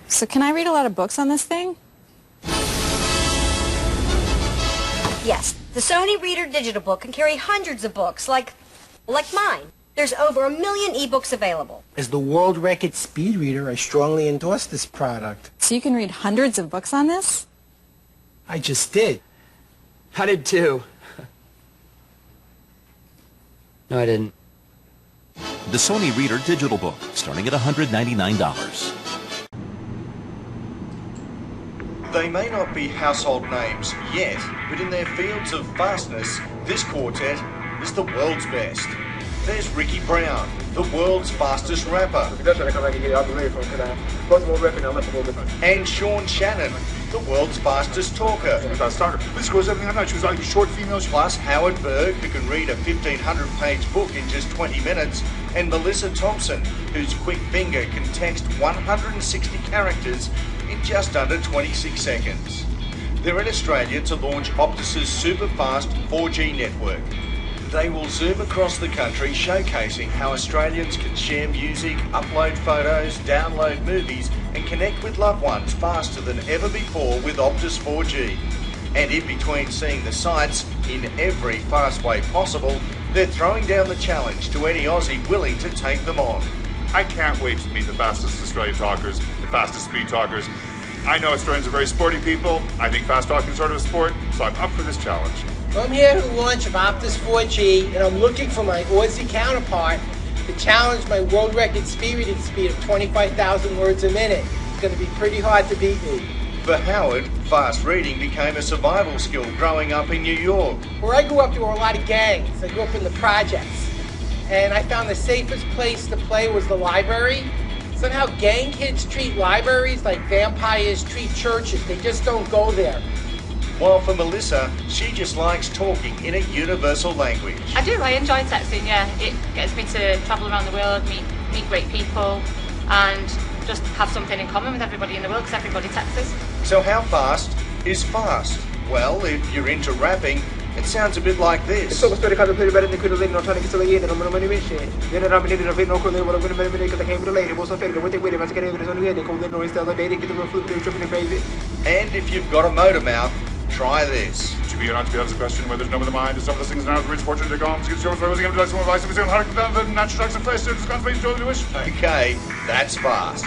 So can I read a lot of books on this thing? Yes, the Sony Reader digital book can carry hundreds of books, like mine. There's over 1 million ebooks available. As the world record speed reader, I strongly endorse this product. So you can read hundreds of books on this? I just did. I did too. No, I didn't. The Sony Reader digital book, starting at $199. They may not be household names yet, but in their fields of fastness, this quartet is the world's best. There's Ricky Brown, the world's fastest rapper. And Sean Shannon, the world's fastest talker. Plus Howard Berg, who can read a 1,500-page book in just 20 minutes, and Melissa Thompson, whose quick finger can text 160 characters in just under 26 seconds. They're in Australia to launch Optus's super-fast 4G network. They will zoom across the country showcasing how Australians can share music, upload photos, download movies and connect with loved ones faster than ever before with Optus 4G. And in between seeing the sights in every fast way possible, they're throwing down the challenge to any Aussie willing to take them on. I can't wait to meet the fastest Australian talkers, the fastest speed talkers. I know Australians are very sporty people. I think fast talking is sort of a sport, so I'm up for this challenge. I'm here to launch Optus 4G, and I'm looking for my Aussie counterpart to challenge my world record speed reading speed of 25,000 words a minute. It's going to be pretty hard to beat me. For Howard, fast reading became a survival skill growing up in New York. Where I grew up, there were a lot of gangs. I grew up in the projects. And I found the safest place to play was the library. Somehow gang kids treat libraries like vampires treat churches. They just don't go there. While for Melissa, she just likes talking in a universal language. I do, I enjoy texting, yeah. It gets me to travel around the world, meet great people, and just have something in common with everybody in the world, because everybody texts. So how fast is fast? Well, if you're into rapping, it sounds a bit like this. And if you've got a motor mouth, try this. To be or not to be, that's a question where there's no other mind. Some of those things now, the rich fortune to go on. Okay, that's fast.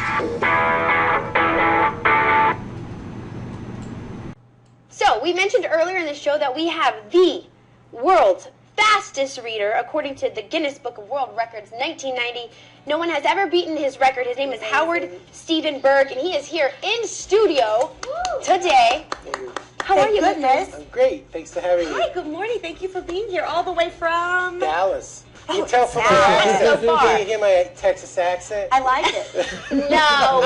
So, we mentioned earlier in the show that we have the world's fastest reader, according to the Guinness Book of World Records, 1990. No one has ever beaten his record. His name is Howard Seidenberg, and he is here in studio today. How are you, goodness? I'm great. Thanks for having me. Hi, good morning. Thank you for being here all the way from... Dallas. You can tell from my accent. So far. Can you hear my Texas accent? I like it. No.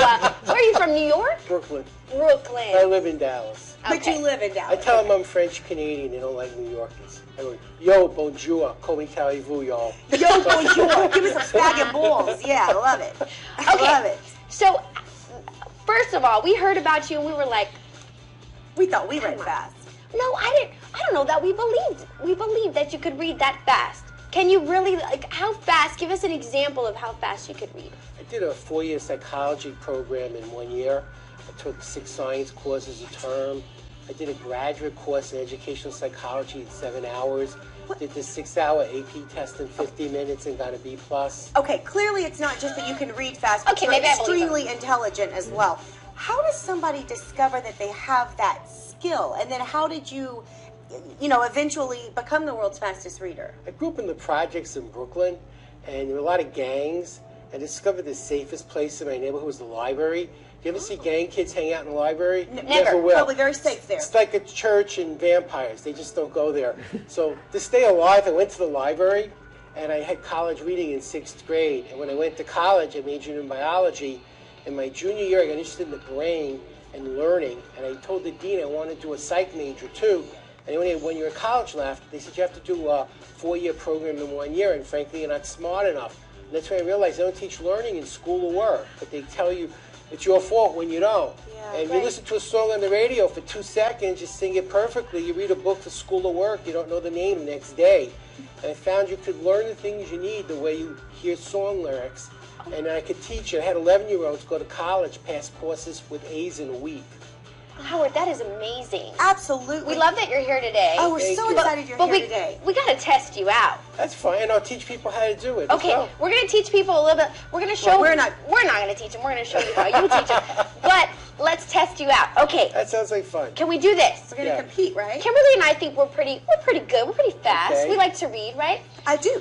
Where are you from, New York? Brooklyn. Brooklyn. I live in Dallas. Okay. But you live in Dallas. I tell them I'm French-Canadian. They don't like New Yorkers. I go, yo, bonjour, comment allez-vous, y'all? Yo, bonjour. Give me some spag balls. Yeah, I love it. I love it. So, first of all, we heard about you and we were like, we thought we read fast. No, I don't know that we believed that you could read that fast. Can you really, like, how fast? Give us an example of how fast you could read. I did a 4-year psychology program in 1 year. I took 6 science courses a term. I did a graduate course in educational psychology in 7 hours. What? Did the 6-hour AP test in 50 minutes and got a B+. Okay, clearly it's not just that you can read fast, but you're extremely intelligent as well. How does somebody discover that they have that skill? And then how did you eventually become the world's fastest reader? I grew up in the projects in Brooklyn, and there were a lot of gangs. I discovered the safest place in my neighborhood was the library. Do you ever see gang kids hang out in the library? Never will. Probably very safe there. It's like a church and vampires. They just don't go there. So to stay alive, I went to the library, and I had college reading in 6th grade. And when I went to college, I majored in biology. In my junior year, I got interested in the brain and learning, and I told the dean I wanted to do a psych major too. And when you're a college left, they said you have to do a 4-year program in 1 year, and frankly, you're not smart enough. And that's when I realized they don't teach learning in school or work, but they tell you it's your fault when you don't. Yeah, and you listen to a song on the radio for 2 seconds, you sing it perfectly. You read a book for school or work, you don't know the name the next day. And I found you could learn the things you need the way you hear song lyrics. And I could teach it. I had 11-year-olds go to college, pass courses with A's in a week. Howard, that is amazing. Absolutely. We love that you're here today. Oh, we're so excited you're here today. We got to test you out. That's fine, and I'll teach people how to do it. Okay, we're going to teach people a little bit. We're going to show. We're not going to teach them. We're going to show you how you teach them. But let's test you out. Okay. That sounds like fun. Can we do this? We're going to compete, right? Kimberly and I think we're pretty good. We're pretty fast. Okay. We like to read, right? I do.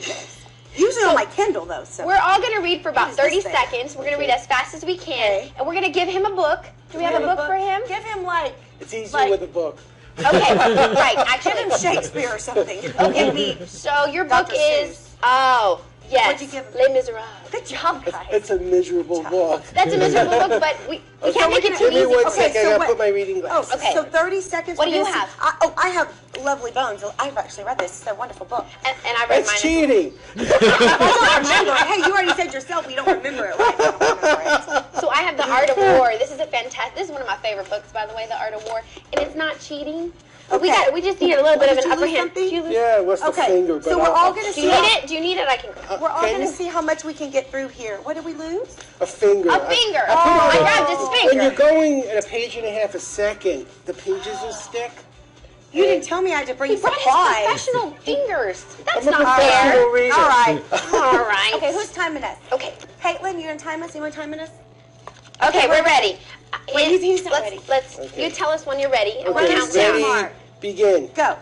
Usually on my Kindle, though. So we're all going to read for about 30 thing? seconds. We're going to read as fast as we can, and we're going to give him a book. Do we have a book for him? Give him like. It's easier with a book. Okay, right. Actually, Give him Shakespeare or something. Okay, so your book Dr. is yes, What'd you give him? Les Miserables. Good job, guys. It's a miserable book. That's a miserable book, but we can't make it too Give me easy. 1 second. I so gotta put my reading glasses. Oh, Okay. so 30 seconds. What do we're you gonna have? see- I have Lovely Bones. I've actually read this. It's a wonderful book. And I read That's mine. cheating. I don't remember it. Hey, you already said yourself you don't remember it. Right? You don't remember it. So I have The Art of War. This is a fantastic. This is one of my favorite books, by the way, The Art of War, and it's not cheating. But Okay. we just need a little bit of Did an you upper lose hand. something? Did you lose- Yeah, what's the Okay, finger? so we're all going to Do see. you need it? Do you need it? I can. We're all Can going to you? see how much we can get through here. What did we lose? A finger. A finger. I put I it on- grabbed his When finger. you're going at a page and a half a second, the pages will stick. You didn't tell me I had to bring He brought supplies. his professional fingers. That's I'm a not professional fair. reader. All right. All right. Okay, who's timing us? Okay. Caitlin, you going to time us? You want to time us? Okay, we're ready. Wait, he's not ready. Let's. Okay. You tell us when you're ready, and we'll Okay, count down. ready, begin. Go.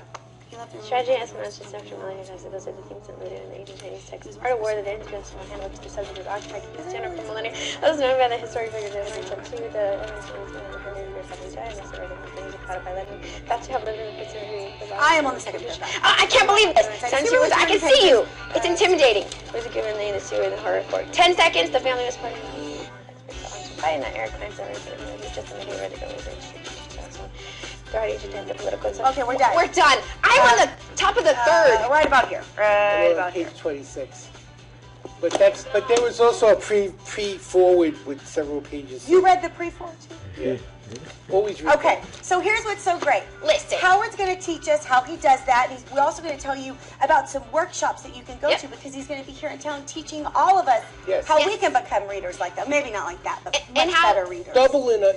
Strategy, espionage, deception, malicious acts, those are the things that lead in the ancient Chinese texts. Part of war, the dangerous to handle the subject is occupied the standard for millennia. Those known by the historic figures of the I am on the second page. I can't believe this. Since you, I can see you. It's intimidating. Was it given the sewer the horror report? 10 seconds. The family was part of fighting that Eric Klein just a minute ready to go. Okay, we're done. We're done. I'm on the top of the third. Right about here. Right I'm about on here. page 26. But there was also a pre-forward with several pages. You read the pre-forward too? Yeah. Always read. Okay, so here's what's so great. Listen. Howard's going to teach us how he does that, and we're also going to tell you about some workshops that you can go to because he's going to be here in town teaching all of us how we can become readers like that. Maybe not like that, but much better readers.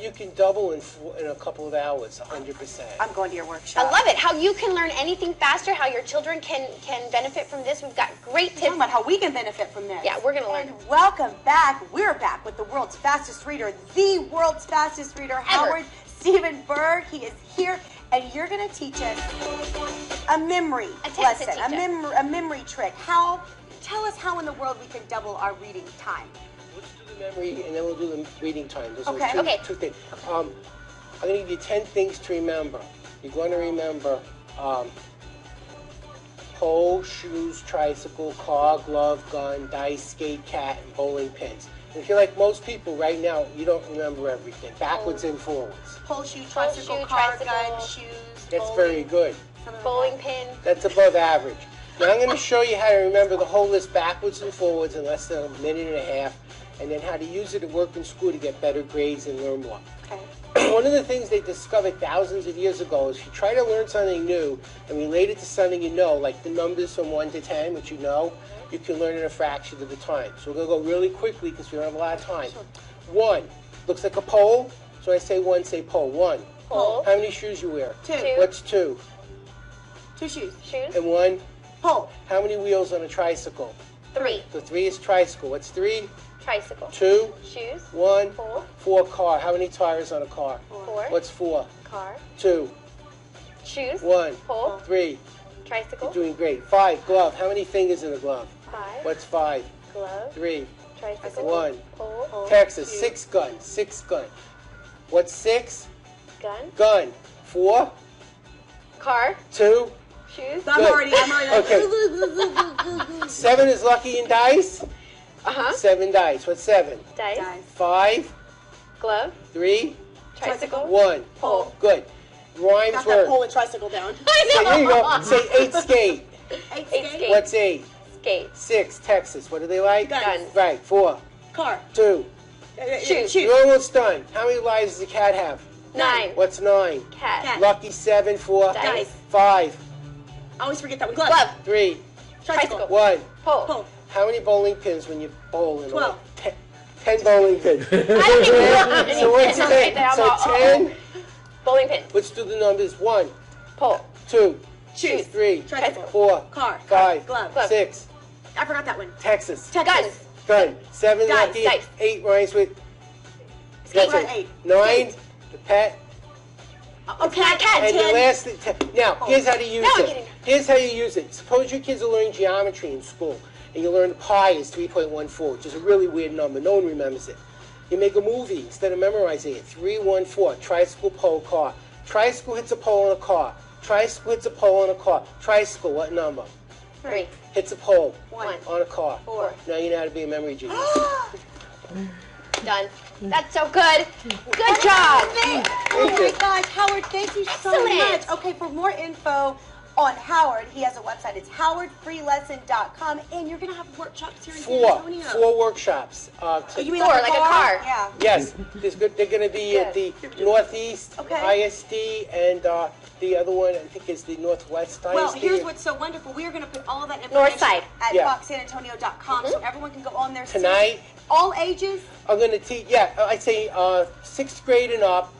You can double in a couple of hours, 100%. I'm going to your workshop. I love it. How you can learn anything faster, how your children can benefit from this. We've got great tips. Talking about how we can benefit from this. Yeah, we're going to learn. And welcome back. We're back with the world's fastest reader, the world's fastest reader, Howard Seidenberg. He is here, and you're going to teach us a memory lesson, a memory trick. Tell us how in the world we can double our reading time. Let's do the memory, and then we'll do the reading time. Those Okay. are two things. I'm going to give you 10 things to remember. You're going to remember pole, shoes, tricycle, car, glove, gun, dice, skate, cat, and bowling pins. And if you're like most people right now, you don't remember everything, backwards and forwards. Pole, shoe, tricycle, car, gun, shoes, That's bowling. very good. Bowling pin. That's above average. Now I'm going to show you how to remember the whole list backwards and forwards in less than a minute and a half, and then how to use it at work and school to get better grades and learn more. Okay. One of the things they discovered thousands of years ago is if you try to learn something new and relate it to something you know, like the numbers from 1 to 10, which you know, you can learn in a fraction of the time. So we're going to go really quickly because we don't have a lot of time. 1 looks like a pole, so I say 1, say pole. 1. Pole. How many shoes you wear? 2. What's 2? 2 shoes. Shoes. And 1? Pole. How many wheels on a tricycle? 3. So 3 is tricycle. What's 3? Tricycle. 2? Shoes. 1? Pole. 4 car. How many tires on a car? 4. What's 4? Car. 2? Shoes. 1? Pole. 3? Tricycle. You're doing great. 5, glove. How many fingers in a glove? 5. What's 5? Glove. 3? Tricycle. 1. Pole. Texas. Shoes. 6 gun. 6 gun. What's 6? Gun. Gun. 4? Car. 2? Shoes. I'm already. Okay. 7 is lucky in dice. 7 dice. What's 7? Dice. 5? Glove. 3? Tricycle. 1. Pole. Good. Rhymes Got were. that pole and tricycle down. Say, here you go. Say 8 skate. 8 Skate. skate. What's 8? Skate. 6 Texas. What do they like? Guns. Right. 4. Car. 2. Shoes. You're almost done. How many lives does a cat have? 9. What's 9? Cat. Lucky 7 for Dice. 5. I always forget that one. Glove. Glove. 3. Tricycle. 1. Pole. Pole. How many bowling pins when you bowl in 12. 10 bowling pins. I don't even know any So what's pins. 10? So 10. Bowling pin. Let's do the numbers. 1, Pole. 2, Shoes. 3, Tricycle. 4, Car. 5, Glove. 6. I forgot that one. Texas. Texas. Gun. 7, Dice. lucky. Dice. 8 rhymes with. Skate. That's it. 8. 9, the pet. Okay, I can. And 10. the last thing, now, here's how to use Now I'm it. getting- Here's how you use it. Suppose your kids are learning geometry in school, and you learn pi is 3.14, which is a really weird number. No one remembers it. You make a movie instead of memorizing it. 314, tricycle, pole, car. Tricycle hits a pole in a car. Tricycle hits a pole in a car. Tricycle, what number? 3. Hits a pole 1. on a car. 4. Now you know how to be a memory genius. Done. That's so good. Good job. Oh my gosh, Howard, thank you so Excellent. much. Okay, for more info on Howard, he has a website. It's howardfreelesson.com, and you're going to have workshops here in San Antonio. Four workshops. You mean 4, like a car. Yeah. Yes, they're going to be at the Northeast Okay. ISD, and the other one I think is the Northwest ISD. Well, here's what's so wonderful. We are going to put all of that information North side. at Yeah. foxsanantonio.com so everyone can go on there. Tonight, All ages. I'm going to teach, I'd say 6th grade and up.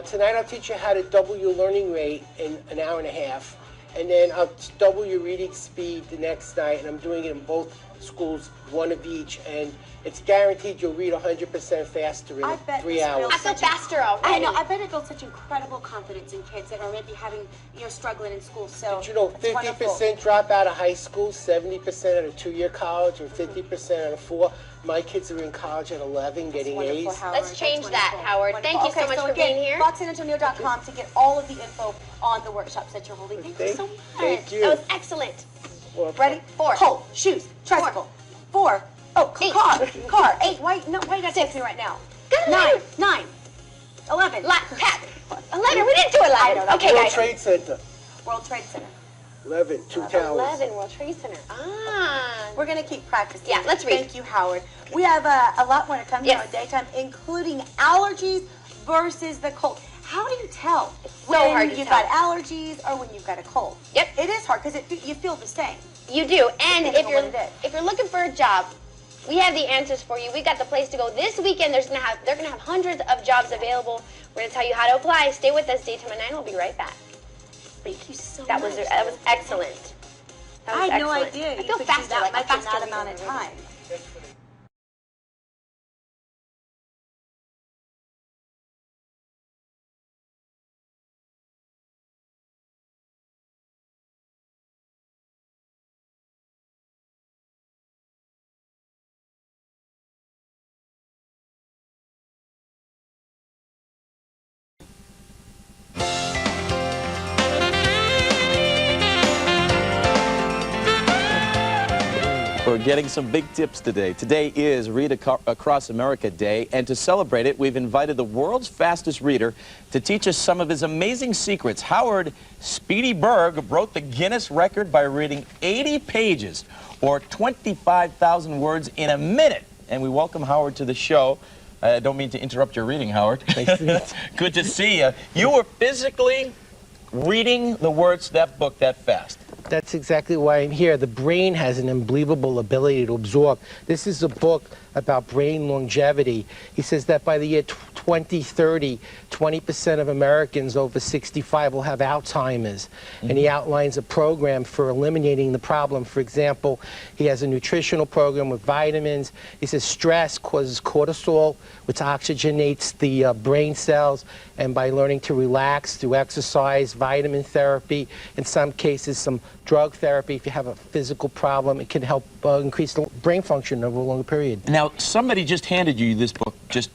Tonight I'll teach you how to double your learning rate in an hour and a half. And then I'll double your reading speed the next night. And I'm doing it in both schools, one of each. And it's guaranteed you'll read 100% faster in I bet 3 this hours. builds I feel such a- faster already. I know. I bet it builds such incredible confidence in kids that are maybe having, struggling in school. So Did you know it's wonderful. 50% drop out of high school, 70% at a 2-year college, and 50% at a 4? My kids are in college at 11 getting Wonderful, A's. Howard. Let's That's change that, wonderful. Howard. Wonderful. Thank you so Okay, much for again, being here. foxsanantonio.com to get all of the info on the workshops that you're holding. Thank you so much. Thank you. That was excellent. Well, Ready? 4. Pole, shoes, tricycle. 4. Oh, 8. car. 8. Why? No, why you gotta text me right now? Good 9. 9. 11. Pat. 11. We didn't do 11. I know that. Okay, World guys. Trade Center, World Trade Center. 11, 2 towers. 11. World Trade Center. Ah. We're gonna keep practicing. Yeah, let's read. Thank you, Howard. We have a lot more to come here Yes. on Daytime, including allergies versus the cold. How do you tell so when hard to you've tell. got allergies or when you've got a cold? Yep. It is hard because you feel the same. You do. And Depending if on you're what it is. if you're looking for a job, we have the answers for you. We got the place to go. This weekend they're gonna have hundreds of jobs available. We're gonna tell you how to apply. Stay with us. Daytime at 9. We'll be right back. Thank you so That much. was excellent. That was I had no excellent. idea I you feel could faster, do that like much faster in that amount of time. We're getting some big tips today. Today is Read Across America Day, and to celebrate it, we've invited the world's fastest reader to teach us some of his amazing secrets. Howard Speedy Berg broke the Guinness record by reading 80 pages, or 25,000 words in a minute. And we welcome Howard to the show. I don't mean to interrupt your reading, Howard. Good to see you. You were physically reading the words to that book that fast. That's exactly why I'm here. The brain has an unbelievable ability to absorb. This is a book about brain longevity. He says that by the year 2030, 20% of Americans over 65 will have Alzheimer's. And he outlines a program for eliminating the problem. For example, he has a nutritional program with vitamins. He says stress causes cortisol, which oxygenates the brain cells. And by learning to relax through exercise, vitamin therapy, in some cases some drug therapy, if you have a physical problem, it can help increase the brain function over a longer period. Now, somebody just handed you this book just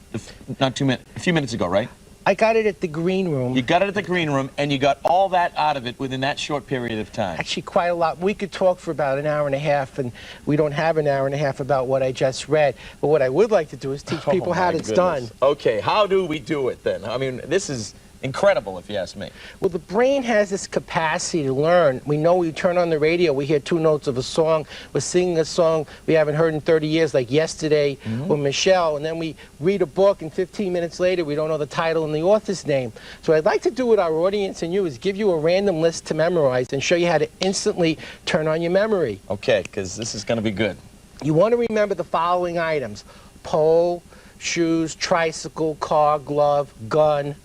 a few minutes ago, right? I got it at the green room. You got it at the green room, and you got all that out of it within that short period of time. Actually, quite a lot. We could talk for about an hour and a half, and we don't have an hour and a half about what I just read. But what I would like to do is teach people how it's done. Okay, how do we do it then? I mean, this is incredible, if you ask me. Well, the brain has this capacity to learn. We know we turn on the radio, we hear 2 notes of a song, we're singing a song we haven't heard in 30 years, like Yesterday or Michelle, and then we read a book, and 15 minutes later we don't know the title and the author's name. So what I'd like to do with our audience and you is give you a random list to memorize and show you how to instantly turn on your memory. Okay, because this is going to be good. You want to remember the following items: pole, shoes, tricycle, car, glove, gun,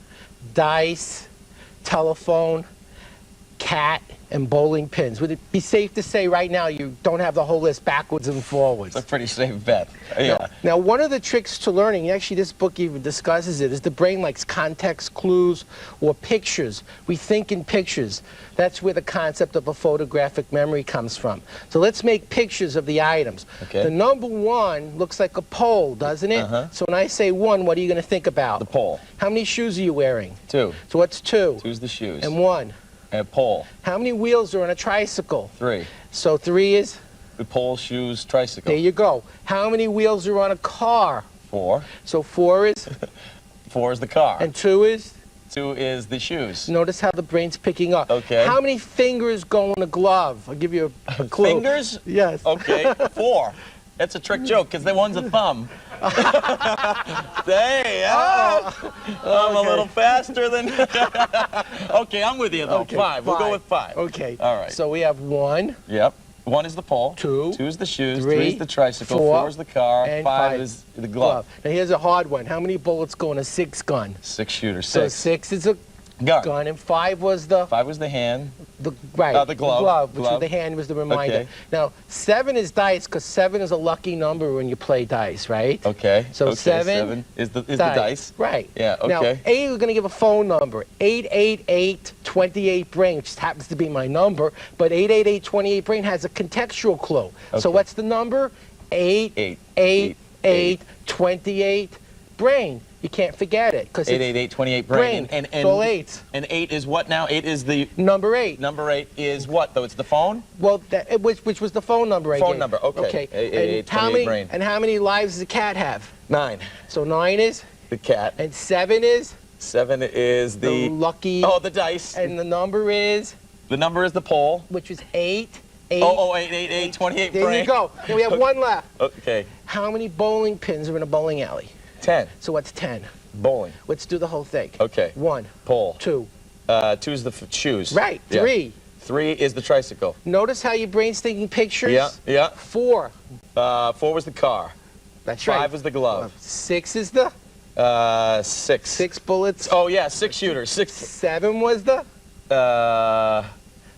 dice, telephone, cat, and bowling pins. Would it be safe to say right now you don't have the whole list backwards and forwards? It's a pretty safe bet. Yeah. Now, one of the tricks to learning, actually this book even discusses it, is the brain likes context clues or pictures. We think in pictures. That's where the concept of a photographic memory comes from. So let's make pictures of the items. Okay. The number 1 looks like a pole, doesn't it? So when I say 1, what are you going to think about? The pole. How many shoes are you wearing? 2. So what's 2? 2's the shoes. And 1? And a pole. How many wheels are on a tricycle? 3. So 3 is? The pole, shoes, tricycle. There you go. How many wheels are on a car? 4. So 4 is? 4 is the car. And 2 is? 2 is the shoes. Notice how the brain's picking up. Okay. How many fingers go in a glove? I'll give you a clue. Fingers? Yes. Okay, 4. That's a trick joke, because one's a thumb. Hey, I'm a little faster than... Okay, I'm with you, though. Okay, 5. We'll go with 5. Okay. All right. So we have 1. Yep. 1 is the pole. 2. 2 is the shoes. 3 3 is the tricycle. 4 is the car. And 5 is the glove. Now here's a hard one. How many bullets go in a 6 gun? 6 shooter. 6. So 6 is a gun. And 5 was the? 5 was the hand. The glove. The glove, which was the hand, was the reminder. Okay. Now 7 is dice, because 7 is a lucky number when you play dice, right? Okay. So okay. 7 is the dice. Right. Yeah. Okay. Now 8, we're going to give a phone number. 888-28 brain, which just happens to be my number, but 888-28 brain has a contextual clue. Okay. So what's the number? 888-28 brain. You can't forget it, because 888-28 brain. And it's all 8s. And 8 is what now? 8 is the number 8. Number 8 is what though? It's the phone. Well, which was the phone number I gave. Phone number. Okay. 888-28 brain. And how many lives does a cat have? 9. So 9 is the cat. And 7 is? 7 is the lucky. Oh, the dice. And the number is? The number is the pole. Which is 8. 888-28 brain. There you go. Now we have 1 left. Okay. How many bowling pins are in a bowling alley? 10. So what's 10? Bowling. Let's do the whole thing. Okay. 1. Pole. 2. 2 is the shoes. Right. 3. Yeah. 3 is the tricycle. Notice how your brain's thinking pictures? Yeah. Yeah. 4. 4 was the car. That's right. 5 was the glove. 6 is the? 6. 6 bullets. Oh yeah, 6 shooters. 6. 7 was the?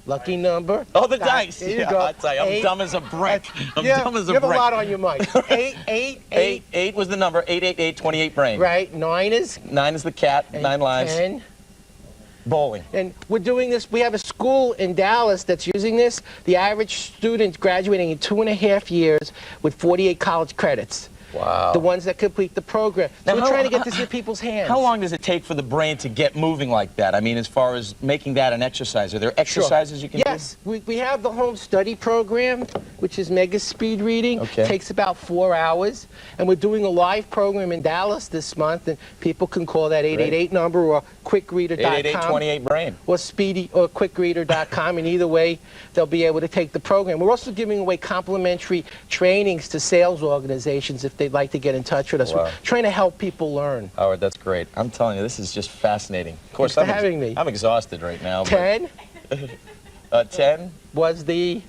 Lucky number. Oh, the dice. There you go. I tell you, I'm dumb as a brick. I'm dumb as a brick. You have a lot on your mind. 8 was the number. 888-28 brain. Right. 9 is? 9 is the cat. 9 lives. 10. Bowling. And we're doing this. We have a school in Dallas that's using this. The average student graduating in 2.5 years with 48 college credits. Wow. The ones that complete the program. So Now, we're trying to get this in people's hands. How long does it take for the brain to get moving like that? I mean, as far as making that an exercise, are there exercises you can do? Yes, we have the home study program, which is mega speed reading. Okay. Takes about 4 hours. And we're doing a live program in Dallas this month, and people can call that 888 number or quickreader.com. 888-28 brain. Or speedy or quickreader.com, and either way, they'll be able to take the program. We're also giving away complimentary trainings to sales organizations if they'd like to get in touch with us. Wow. We're trying to help people learn. Howard, that's great. I'm telling you, this is just fascinating. Of course, Thanks for having me. I'm exhausted right now. 10 10 was the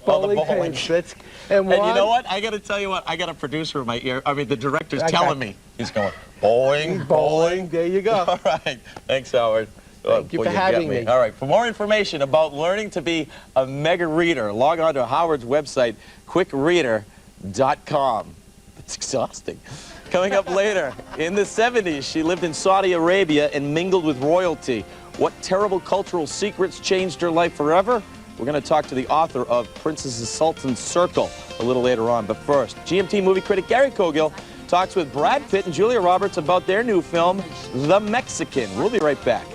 bowling pins. And you know what? I got to tell you what. I got a producer in my ear. I mean, the director's telling me. He's going, bowling, bowling. There you go. All right. Thanks, Howard. Thank you for having me. All right. For more information about learning to be a mega reader, log on to Howard's website, quickreader.com. It's exhausting. Coming up later, in the 70s, she lived in Saudi Arabia and mingled with royalty. What terrible cultural secrets changed her life forever? We're going to talk to the author of Princess Sultan's Circle a little later on. But first, GMT movie critic Gary Cogill talks with Brad Pitt and Julia Roberts about their new film, The Mexican. We'll be right back.